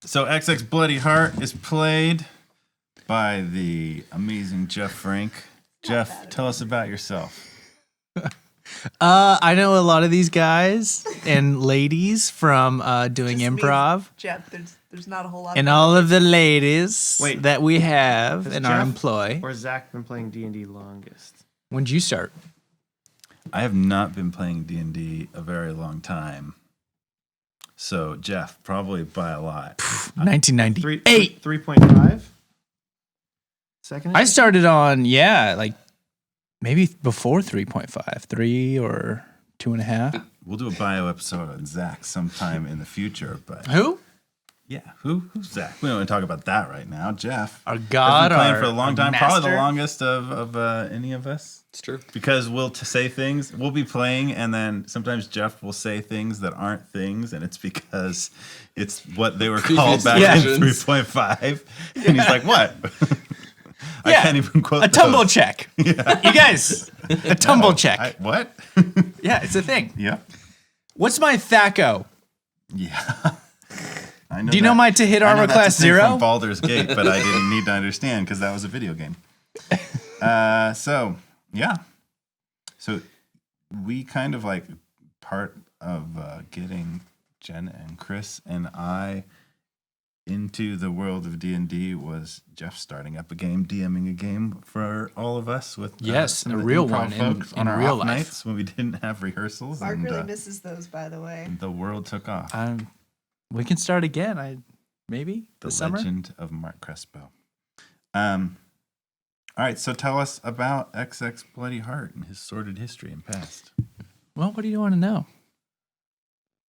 So xXBl00dy is played by the amazing Jeff Frank. Jeff, tell us about yourself. I know a lot of these guys and ladies from doing Just improv. means, Jeff, there's not a whole lot. And all of the ladies that we have in our employ. Or Zach been playing D&D longest? When'd you start? I have not been playing D&D a very long time. So, Jeff, probably by a lot. 1998. 3.5? Second? I started on, maybe before 3.5, 3 or 2.5. We'll do a bio episode on Zach sometime in the future. But Who? yeah, who's Zach? We don't want to talk about that right now. Jeff. Our God, has been playing our for a long time, master. probably the longest of any of us. It's true. Because we'll say things, we'll be playing, and then sometimes Jeff will say things that aren't things, and it's because it's what they were called back in 3.5. And he's like, what? I can't even quote a tumble those. check. Yeah. You guys, a tumble check. What? Yeah, it's a thing. Yeah. What's my THAC0? Yeah. I know Do you know my to hit armor that's class a thing 0? From Baldur's Gate, but I didn't need to understand because that was a video game. So we kind of like part of getting Jen and Chris and I into the world of D&D was Jeff starting up a game, DMing a game for all of us with some a of the real improv one folks in on our real off life. nights when we didn't have rehearsals. Mark and really misses those, by the way. the world took off. We can start again. Maybe The this summer. legend of Mark Crespo. All right, so tell us about xXBl00dy and his sordid history and past. Well, what do you want to know?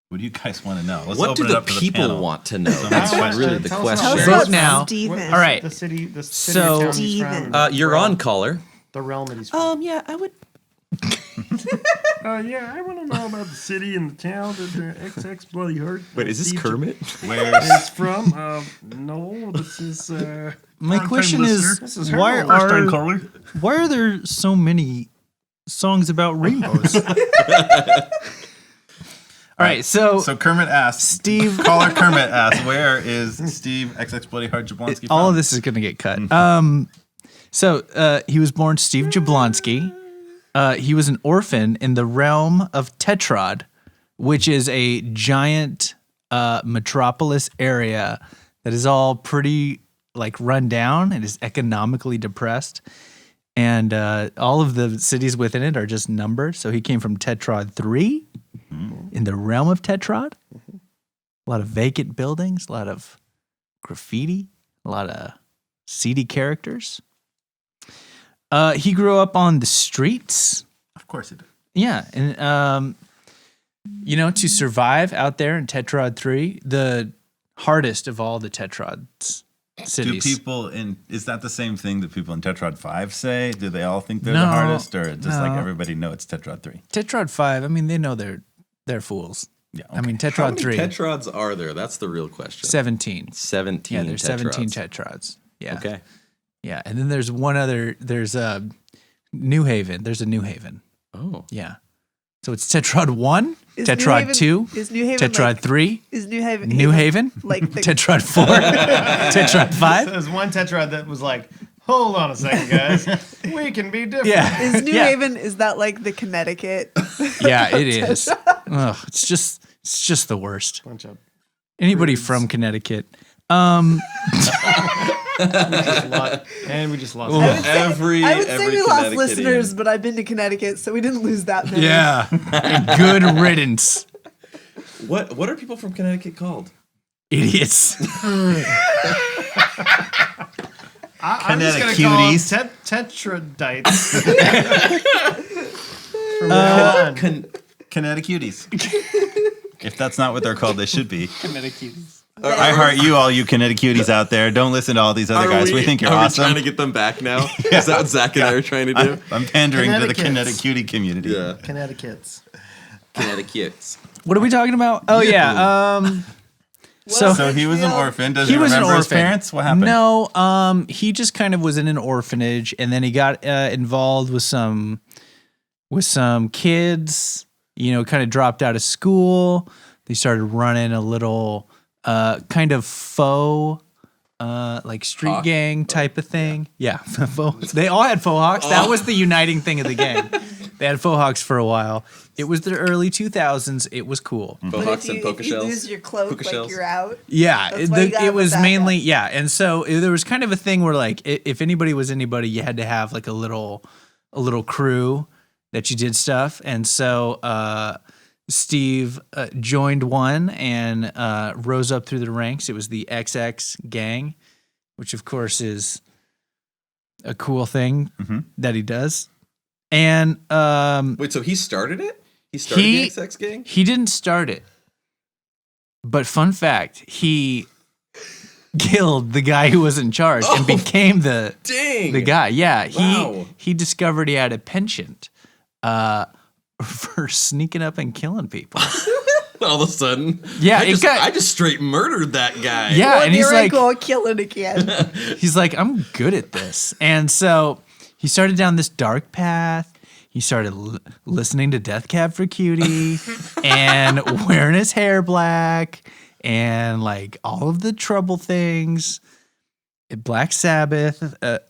What do you guys want to know? Let's What do open it the up to people panel. want to know? So That's next really question. the Tell us question. Tell us Vote about now. Steven. All right. The city So- or town he's Steven. from. You're on caller. The realm that he's from. Yeah, I would. Yeah, I want to know about the city and the town that the xXBl00dy. Wait, is this Kermit? Where's Is from? No, this is. My question is, This is why Harold. are there so many songs about rainbows? All right, so Kermit asks, Steve, caller Kermit asks, where is Steve xXBl00dy Jablonski from? all of this is going to get cut. So he was born Steve Jablonski. He was an orphan in the realm of Tetrod, which is a giant metropolis area that is all pretty like run down and is economically depressed. And all of the cities within it are just numbered. So he came from Tetrod 3 in the realm of Tetrod. A lot of vacant buildings, a lot of graffiti, a lot of seedy characters. He grew up on the streets. Of course it did. Yeah. And, to survive out there in Tetrod 3, the hardest of all the Tetrods cities. Is that the same thing that people in Tetrod 5 say? Do they all think they're the No, hardest, or just like no. everybody know it's Tetrod 3? Tetrod 5, I mean, they know they're fools. Yeah. I mean, How Tetrod many 3, Tetrods are there? That's the real question. 17. 17. Yeah, there's 17 Tetrods. Tetrods. Yeah. Okay. Yeah. And then there's one other, there's New Haven. There's a New Haven. Oh. Yeah. So it's Tetrod 1, Is New Tetrod Haven- 2, is New Haven Tetrod like- 3, Is New Haven New Haven, like the, Tetrod 4, Tetrod 5. There's one Tetrad that was like, hold on a second, guys. We can be different. Yeah. Is New Yeah. Haven? Is that like the Connecticut? Yeah, it is. Ugh, it's just the worst. Bunch of Anybody from Connecticut? and we just lost. Oh. that. I would say we lost Connecticutian. listeners, but I've been to Connecticut, so we didn't lose that many. Yeah. Good riddance. What are people from Connecticut called? Idiots. I'm just gonna Cuties. call them tetradites. From now on. Connecticuties. If that's not what they're called, they should be. Connecticutians. I heart you, all you Connecticuties out there. Don't listen to all these other guys. We think you're are awesome. we trying to get them back now? Is that what Zach and I are trying to do? I'm pandering to the Connecticut's. Connecticutie community. Yeah. Connecticut's. Connecticut's. What are we talking about? Oh yeah. So he was an orphan. Does he He was an remember his orphan. parents? What happened? No, he just kind of was in an orphanage, and then he got involved with some kids. Kind of dropped out of school. They started running a little kind of faux, like street Hawk? gang type of thing. Yeah, faux. They all had faux hawks. That was the uniting thing of the gang. They had faux hawks for a while. It was the early 2000s. It was cool. Faux But hawks if and you, poker if you shells. lose your cloak, Puka like shells. you're out. Yeah, That's why you gotta it have a was backup. mainly and so there was kind of a thing where like if anybody was anybody, you had to have like a little crew that you did stuff, and so Steve joined one and rose up through the ranks. It was the XX gang, which of course is a cool thing that he does. And Wait, so he started it? He started the XX gang? he didn't start it. But fun fact, he killed the guy who was in charge and became the guy. Yeah, Wow. he discovered he had a penchant for sneaking up and killing people. All of a sudden. Yeah, I just straight murdered that guy. Yeah, and he's like, go killing again. he's like, I'm good at this. And so he started down this dark path. He started listening to Death Cab for Cutie and wearing his hair black and like all of the trouble things. Black Sabbath, that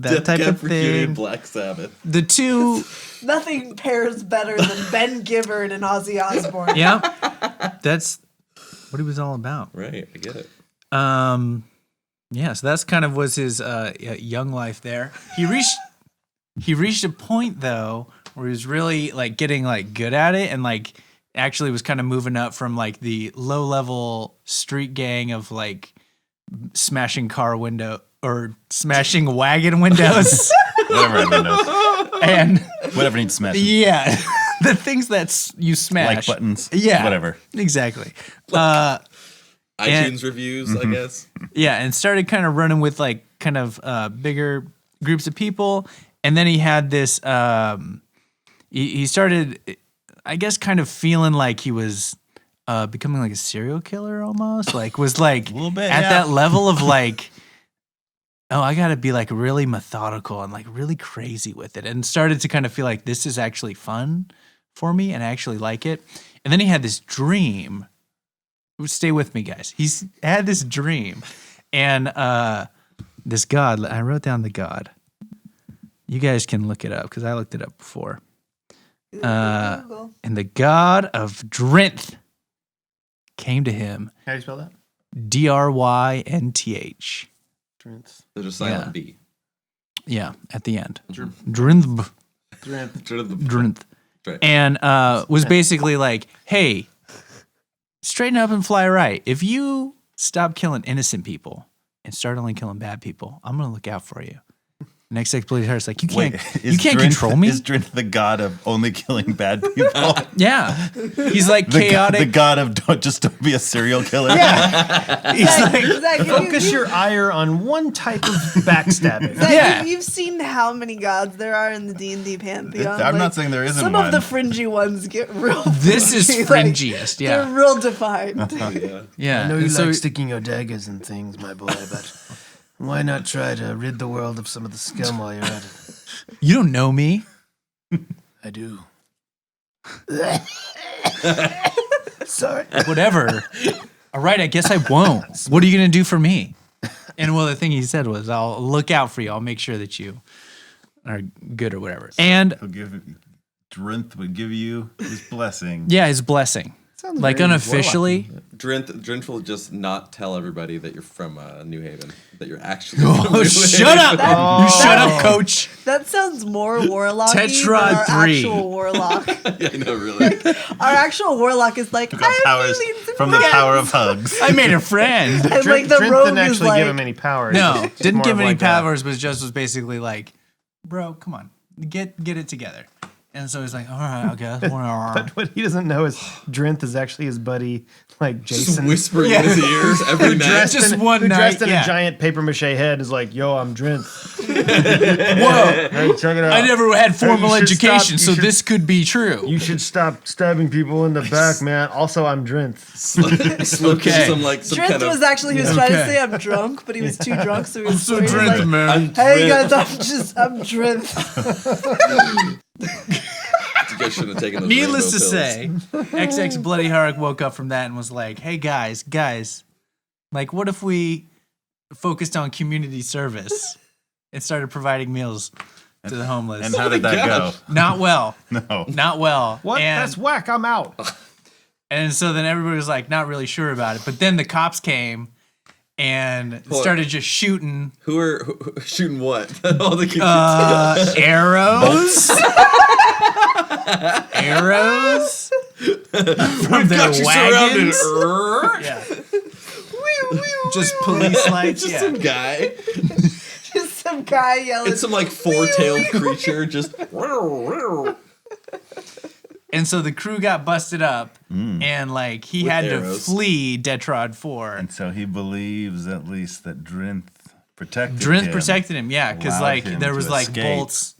Death type Cab of for Cutie thing. and Black Sabbath. The two, Nothing pairs better than Ben Gibbard and Ozzy Osbourne. yeah, that's what he was all about. Right, I get it. Yeah, so that's kind of was his young life there. He reached a point though where he was really like getting like good at it and like actually was kind of moving up from like the low level street gang of like smashing car window or smashing wagon windows Whatever had windows. and Whatever needs smashing. yeah, the things that you smash. Like buttons. Yeah, Whatever. exactly. iTunes reviews, I guess. Yeah, and started kind of running with like kind of bigger groups of people, and then he had this. He started, I guess, kind of feeling like he was becoming like a serial killer almost. Like was like A little bit, at yeah. that level of like, oh, I got to be like really methodical and like really crazy with it, and started to kind of feel like this is actually fun for me, and I actually like it. And then he had this dream. Stay with me, guys. He's had this dream, and this god. I wrote down the god. You guys can look it up because I looked it up before. Google. And the god of Drinth came to him. How do you spell that? Drynth. Drinth. There's a silent Yeah. B. Yeah, at the end. Drinth. Drinth. Drinth. Drinth. Right. And was basically like, hey, straighten up and fly right. If you stop killing innocent people and start only killing bad people, I'm gonna look out for you. Next xXBl00dy is like, you can't control me. Is Drinth the god of only killing bad people? Yeah, he's like The chaotic. god of don't be a serial killer. He's like, Zach, Focus your ire on one type of backstabbing. Zach, Yeah. you've seen how many gods there are in the D&D pantheon. I'm not saying there isn't some one. of the fringy ones get real. This is like, fringiest, They're yeah. real defined. Yeah. Yeah. I know you And so- like sticking your daggers in things, my boy, but why not try to rid the world of some of the scum while you're at it? You don't know me. I do. Sorry. Whatever. All right, I guess I won't. What are you going to do for me? And well, the thing he said was, I'll look out for you. I'll make sure that you are good or whatever. And Drinth would give you his blessing. yeah, his blessing. Sounds Like very unofficially. Drinth will just not tell everybody that you're from New Haven, that you're actually from New Oh, shut Haven. up. You shut up, coach. That sounds more warlocky than Tetrad our 3. actual warlock. Yeah, I know, really. Our actual warlock is like, Got I have powers feelings and from the friends." power of hugs. I made a friend. And like the Drinth rogue didn't is actually like, give him any powers. No, It's didn't more give of any like a- powers, but just was basically like, bro, come on, get it together. And so he's like, all right, I guess. But what he doesn't know is Drinth is actually his buddy, like Just Jason. whispering in his ears every night. Just in- one who dressed night, in yeah. a giant paper mache head is like, yo, I'm Drinth. Whoa, Hey, check it out. I never had formal you should stop- education, you so should- this could be true. You should stop stabbing people in the back, man. Also, I'm Drinth. Slipped Okay. some Drinth kind of. was actually, he was trying to Okay. say I'm drunk, but he was too drunk, so he was so he was Drinth, like, man. hey Drinth. guys, I'm Drinth. Did you guys shouldn't have taken those. Needless to rainbow pills. say, xXBl00dy woke up from that and was like, "Hey guys, like, what if we focused on community service and started providing meals to the homeless?" And how did that go? Not well. No. Not well. What? And, That's whack. I'm out. and so then everybody was like, not really sure about it. But then the cops came and started just shooting Who shooting what? All the kids. arrows. Arrows from their wagons. Yeah. Just police lights. Just Yeah. some guy. Just some guy yelling. It's some like four-tailed creature. Just. And so the crew got busted up, and like he With had arrows. to flee Detrod 4. And so he believes at least that Drinth protected Drinth him. protected him, yeah, because allowed like him there to was like escape. bolts.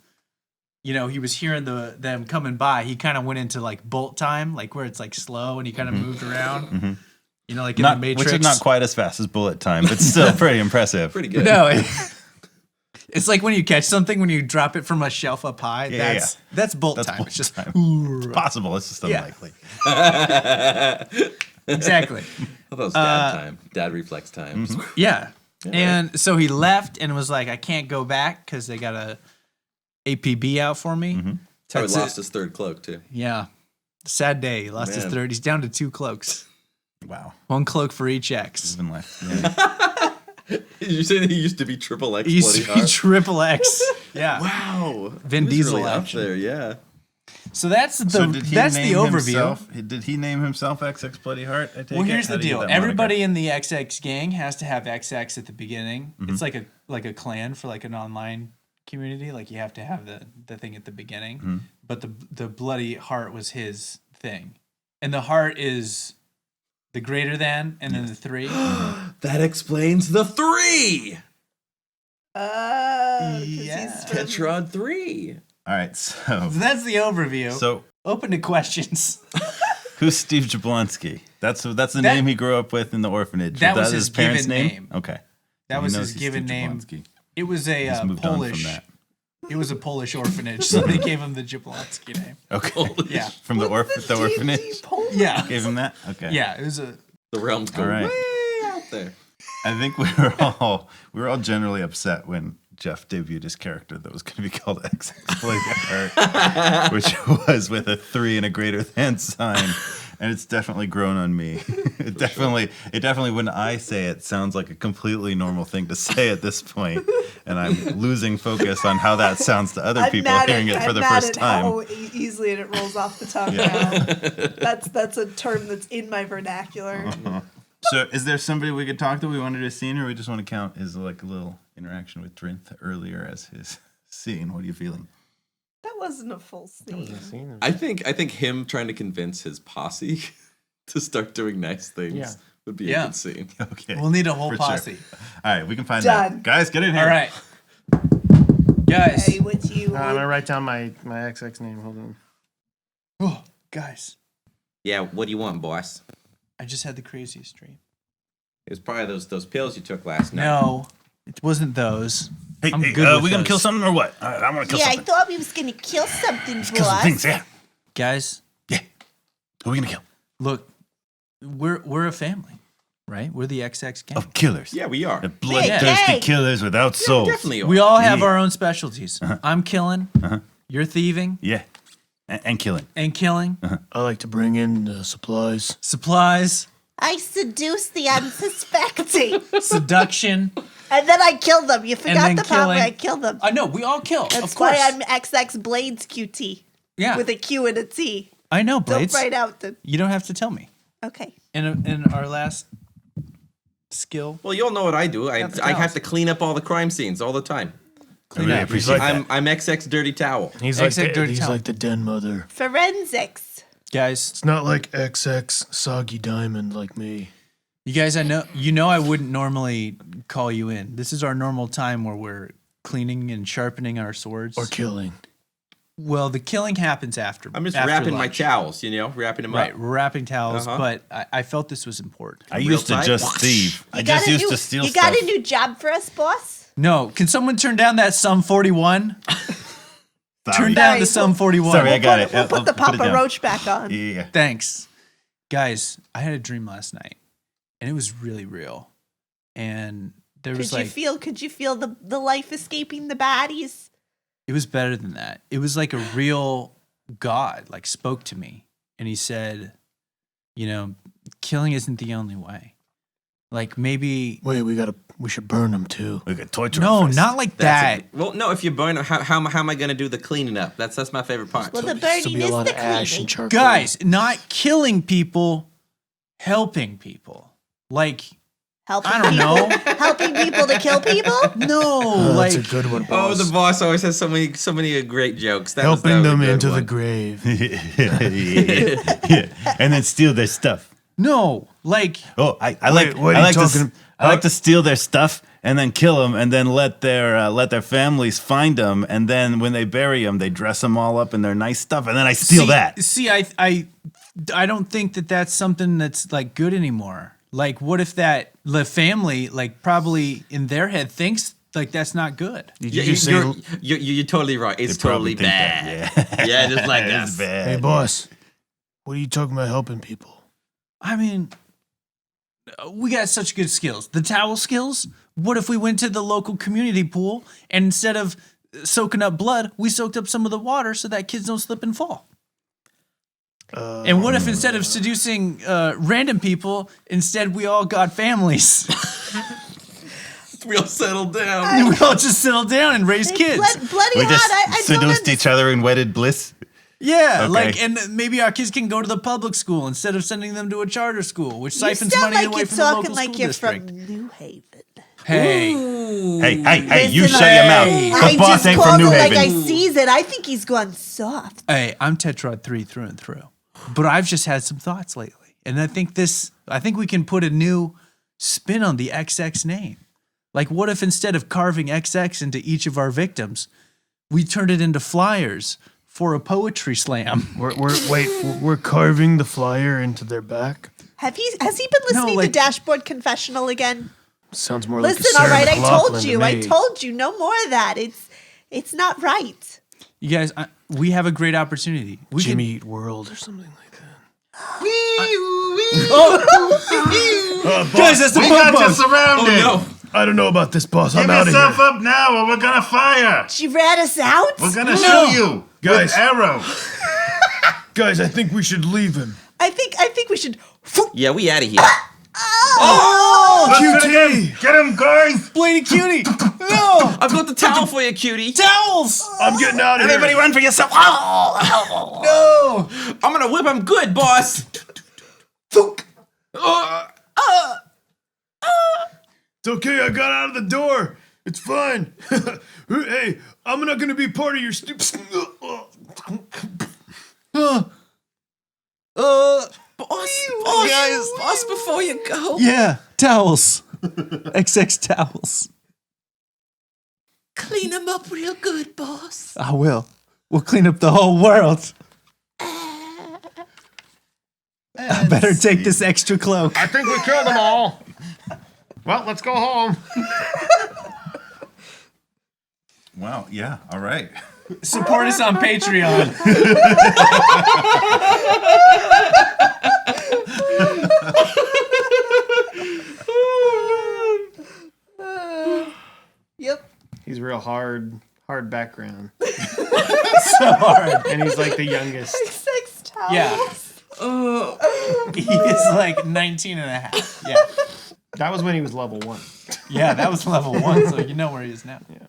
You know, he was hearing them coming by. He kind of went into like bolt time, like where it's like slow, and he kind of moved around. You know, like in the Matrix. Which is not quite as fast as bullet time, but still pretty impressive. Pretty good. No, it's like when you catch something when you drop it from a shelf up high. Yeah, That's bolt That's time. bolt It's just time. It's possible. It's just Yeah. unlikely. exactly. That was dad time. Dad reflex time. Yeah. And so he left and was like, I can't go back because they got a APB out for me. That's how he That's lost it. his third cloak too. Yeah. Sad day. He lost his Man. third. He's down to 2 cloaks. Wow. 1 cloak for each X. Even left. Yeah. Did you say that he used to be triple X He used to bloody be hard? triple X. Yeah. Wow. Vin He was Diesel really up action. there, yeah. So that's the So did he that's the name overview. himself? Did he name himself XX Heart? I take Well, it? here's How the do you get deal. that moniker? Everybody in the XX gang has to have XX at the beginning. It's like a clan for like an online community. Like you have to have the thing at the beginning. But the bloody heart was his thing, and the heart is the greater than, and then the 3. That explains the 3. 'cause Yeah. he's from- Tetrad 3. All right. So That's the overview. so Open to questions. who's Steve Jablonski? That's the name he grew up with in the orphanage. that was Is his parents' given name. Okay. That He was knows his he's given Steve name. Jablonski. It was a He's moved on Polish. from that. It was a Polish orphanage, so they gave him the Jablonski name. Okay. Yeah. From the What's the D&D orphanage. Polish? Yeah. Gave him that. Okay. Yeah. It was a. The realms go All right. way out there. I think we were all generally upset when Jeff debuted his character that was going to be called xXBl00dy, which was with a 3 and a greater than sign, and it's definitely grown on me. It definitely when I say it sounds like a completely normal thing to say at this point, and I'm losing focus on how that sounds to other people hearing it for the first time. How easily it rolls off the tongue Yeah. now. That's a term that's in my vernacular. So, is there somebody we could talk to we wanted to see, or we just want to count as like a little interaction with Drinth earlier as his scene? What are you feeling? That wasn't a full scene. I think him trying to convince his posse to start doing nice things would be a Yeah. good scene. Okay. We'll need a whole For sure. posse. All right, we can find Done. that. Guys, get in here. All right. Guys. Hey, what you? I'm gonna write down my XX name. Hold on. Oh, guys. Yeah, what do you want, boss? I just had the craziest dream. It was probably those pills you took last night. No, it wasn't those. Hey, I'm hey, good with we gonna those. kill something or what? I want to kill Yeah, I something. thought we was gonna kill something, Kill some boss. things, yeah. Guys, Yeah. Who are we gonna kill? look, we're a family, right? We're the XX gang. Of killers. Yeah, we are. The bloodthirsty gang. killers without souls. Definitely are. We all have Yeah. our own specialties. I'm killing, you're thieving, Yeah. And killing. and killing. I like to bring in supplies. Supplies, I seduce the unsuspecting, seduction. and then I kill them. You then forgot the part where killing. I kill them. I know, we all kill. That's of course. why I'm XX Blades QT yeah, with a Q and a T. I know, Don't Blades. write out the. You don't have to tell me. Okay. In our last skill, Well, you all know what I do. I the have towels. to clean up all the crime scenes all the time. I really up. appreciate that. I'm XX Dirty Towel. He's like XX dirty he's towel. like the den mother. Forensics. guys. It's not like XX Soggy Diamond like me. You guys, I know I wouldn't normally call you in. This is our normal time where we're cleaning and sharpening our swords. Or killing. Well, the killing happens after. I'm just after wrapping my lunch. towels, wrapping them Right, up. we're wrapping towels, Uh-huh. but I felt this was important. I used to tight. just thieve. I You just got a used new, to steal You stuff. got a new job for us, boss? No, can someone turn down that Sum 41? Turn down to Sum 41. Sorry, I got it. We'll put the Put it Papa down. Roach back on. Yeah. Thanks. Guys, I had a dream last night, and it was really real. And there was Could you feel the life escaping the baddies? it was better than that. It was like a real God like spoke to me, and he said, killing isn't the only way. Like maybe Wait, we should burn him too. We could torture no, him first. not like that. Well, no, if you burn it, how am I going to do the cleaning up? That's my favorite part. Well, the There'll burning be a is lot the of ash cleaning. and charcoal. Guys, not killing people, helping people. Like Helping I don't people, know. helping people to kill people. no, Oh, like that's a good one, Oh, boss. the boss always has so many great jokes. That was Helping a them good into the one. grave. Yeah. And then steal their stuff. no, like Oh, I Wait, what are you talking- I like to steal their stuff and then kill them and then let their families find them, and then when they bury them, they dress them all up in their nice stuff, and then I steal that. See, I don't think that that's something that's like good anymore. Like, what if the family, like, probably in their head thinks like that's not good? Did Yeah, you just say, you're totally right. It's They probably totally think bad. that, Yeah, just like It's us. bad. hey, boss, what are you talking about helping people? I mean, we got such good skills. The towel skills. What if we went to the local community pool and instead of soaking up blood, we soaked up some of the water so that kids don't slip and fall? And what if instead of seducing random people, instead we all got families? We all settled down. We all just settle down and raise kids. Bloody We hot. just I don't seduced understand. each other in wedded bliss. Yeah, Okay. like, and maybe our kids can go to the public school instead of sending them to a charter school, which You siphons sound money like away you're from the talking local like school you're district. from New Haven. Hey, Hey, you Listen, shut your mouth. I The boss just ain't called from New it like I Haven. sees it. I think he's gone soft. hey, I'm Tetrad 3 through and through, but I've just had some thoughts lately, and I think we can put a new spin on the XX name. Like, what if instead of carving XX into each of our victims, we turned it into flyers for a poetry slam? We're carving the flyer into their back. Has he been listening like- to Dashboard Confessional again? Sounds more Listen, like a all right, I Sarah told McLachlan you. to I me. told you. No more of that. It's not right. You guys, we have a great opportunity. We Jimmy Eat World or something like that. guys, that's the We bug got you bug. surrounded. No. I don't know about this, boss. Give I'm out of yourself here. up now or we're gonna fire. She rat us out? We're gonna shoot you Guys. with arrows. Guys, I think we should leave him. I think we should. Yeah, we out of here. QT! Get him, guys. Bladey Cutie. No, I've got the towel for you, cutie. towels. I'm getting out of here. Everybody run for yourself. No. I'm gonna whip him good, boss. It's okay, I got out of the door. It's fine. Hey, I'm not gonna be part of your stupid. Boss, before you go. Yeah, towels. XX towels. Clean them up real good, boss. I will. We'll clean up the whole world. I better take this extra cloak. I think we killed them all. Well, let's go home. Wow. Yeah. All right. Support us on Patreon. Yep. He's real hard background. So hard. And he's like the youngest. 6 towels. Yeah. He is like 19 and a half. Yeah. That was when he was level 1. Yeah, that was level 1, so you know where he is now. Yeah.